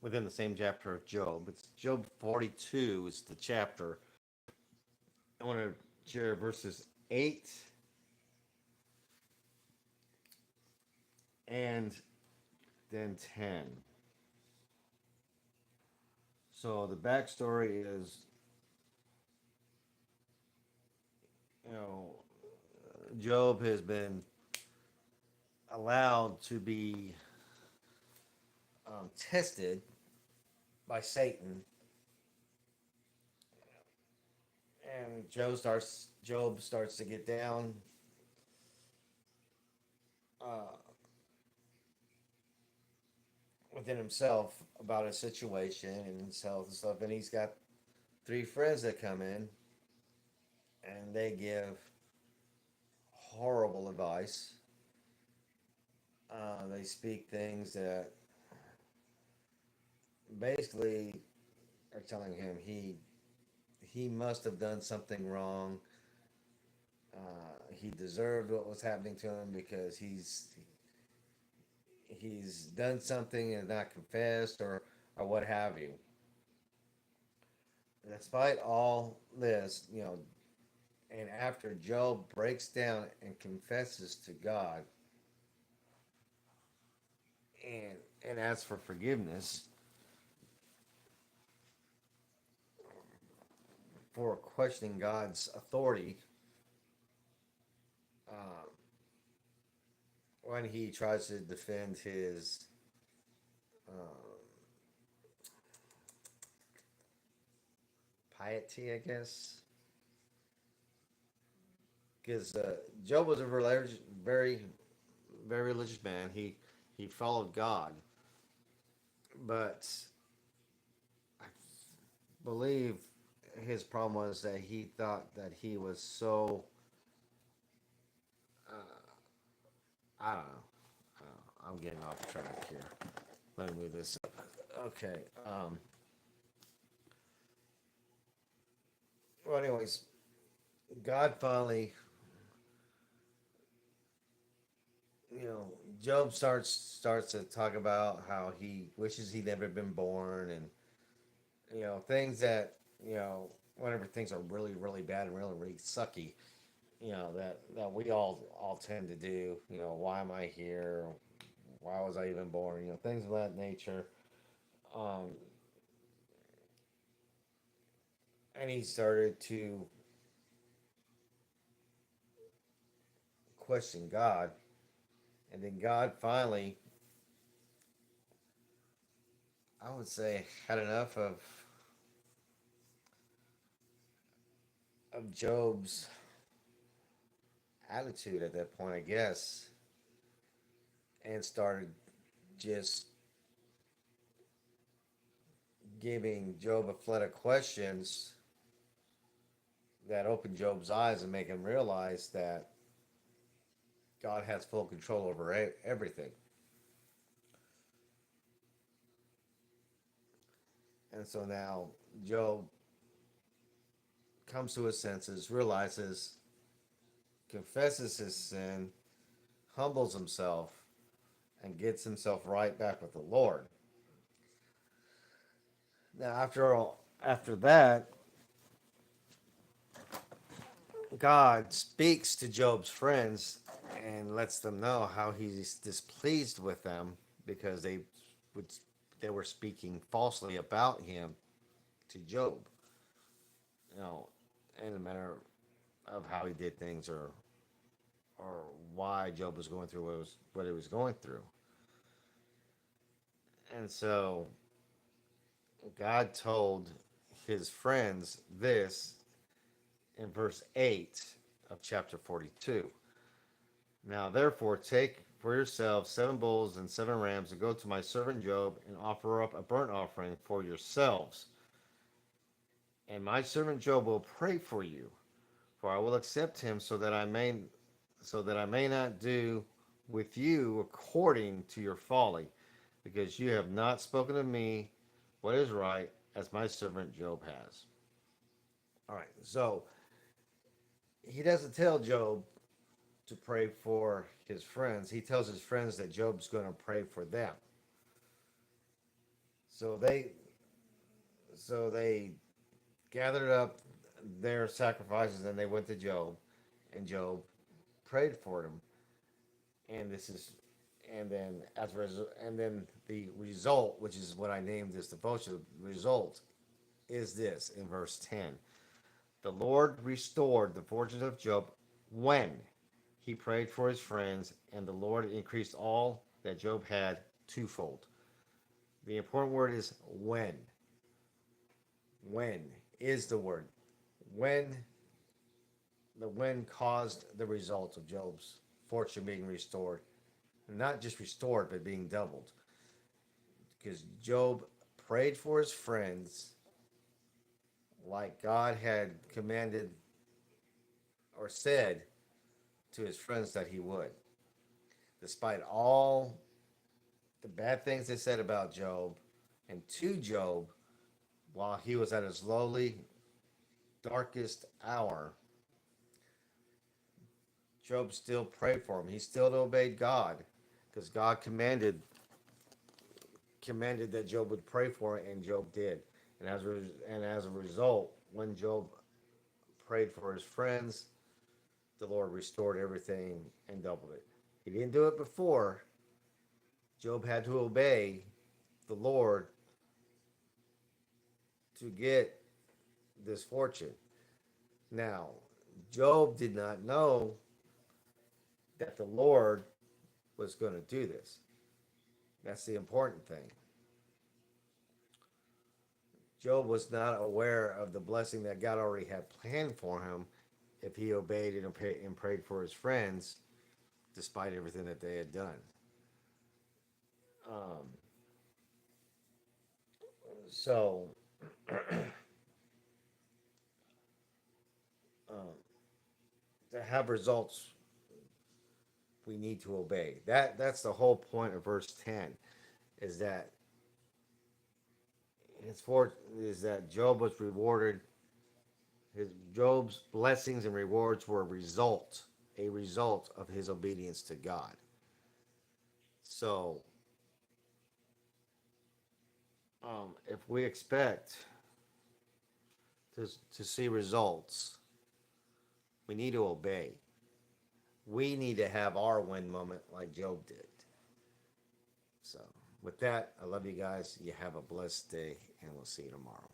within the same chapter of Job. It's Job 42 is the chapter. I want to share verses 8 and then 10. So the backstory is, you know, Job has been allowed to be tested by Satan, and Job starts to get down uh, within himself about his situation and his health and stuff. And he's got three friends that come in, and they give horrible advice. They speak things that basically are telling him he must have done something wrong. He deserved what was happening to him because he's done something and not confessed or what have you. Despite all this, and after Job breaks down and confesses to God and asks for forgiveness for questioning God's authority, uh, when he tries to defend his uh, piety, I guess, because Job was a very, very religious man. He followed God, but I believe his problem was that he thought that he was so I don't know. I'm getting off track here. Let me move this up. Okay. Well, anyways, God finally, you know, Job starts to talk about how he wishes he'd never been born, and things that whenever things are really really bad and really really sucky, that we all tend to do. Why am I here? Why was I even born? Things of that nature. Um, and he started to question God, and then God finally, I would say, had enough of Job's attitude at that point, I guess, and started just giving Job a flood of questions that opened Job's eyes and make him realize that God has full control over everything. And so now Job comes to his senses, realizes, confesses his sin, humbles himself, and gets himself right back with the Lord. Now, after that, God speaks to Job's friends and lets them know how he's displeased with them because would they were speaking falsely about him to Job, you know, in a matter of how he did things or why Job was going through what he was going through. And so God told his friends this in verse 8 of chapter 42. Now, therefore, take for yourselves 7 bulls and 7 rams, and go to my servant Job, and offer up a burnt offering for yourselves. And my servant Job will pray for you, for I will accept him, so that I may not do with you according to your folly, because you have not spoken to me what is right, as my servant Job has. All right, so he doesn't tell Job to pray for his friends. He tells his friends that Job's going to pray for them. So they gathered up their sacrifices and they went to Job, and Job prayed for them. And this is, and then and then the result, which is what I named this devotion, result is this in verse 10. The Lord restored the fortunes of Job when he prayed for his friends, and the Lord increased all that Job had twofold. The important word is when. When is the word. When the when caused the result of Job's fortune being restored. Not just restored, but being doubled. Because Job prayed for his friends like God had commanded or said to his friends that he would. Despite all the bad things they said about Job and to Job while he was at his lowly, darkest hour, Job still prayed for him. He still obeyed God because God commanded that Job would pray for him, and Job did. And as a result, when Job prayed for his friends, the Lord restored everything and doubled it. He didn't do it before. Job had to obey the Lord to get this fortune. Now, Job did not know that the Lord was going to do this. That's the important thing. Job was not aware of the blessing that God already had planned for him if he obeyed and prayed for his friends despite everything that they had done. Um, so, um, to have results, we need to obey. That's the whole point of verse 10 is that is that Job was rewarded. His Job's blessings and rewards were a result of his obedience to God. So, if we expect to see results, we need to obey. We need to have our win moment like Job did. So, with that, I love you guys. You have a blessed day, and we'll see you tomorrow.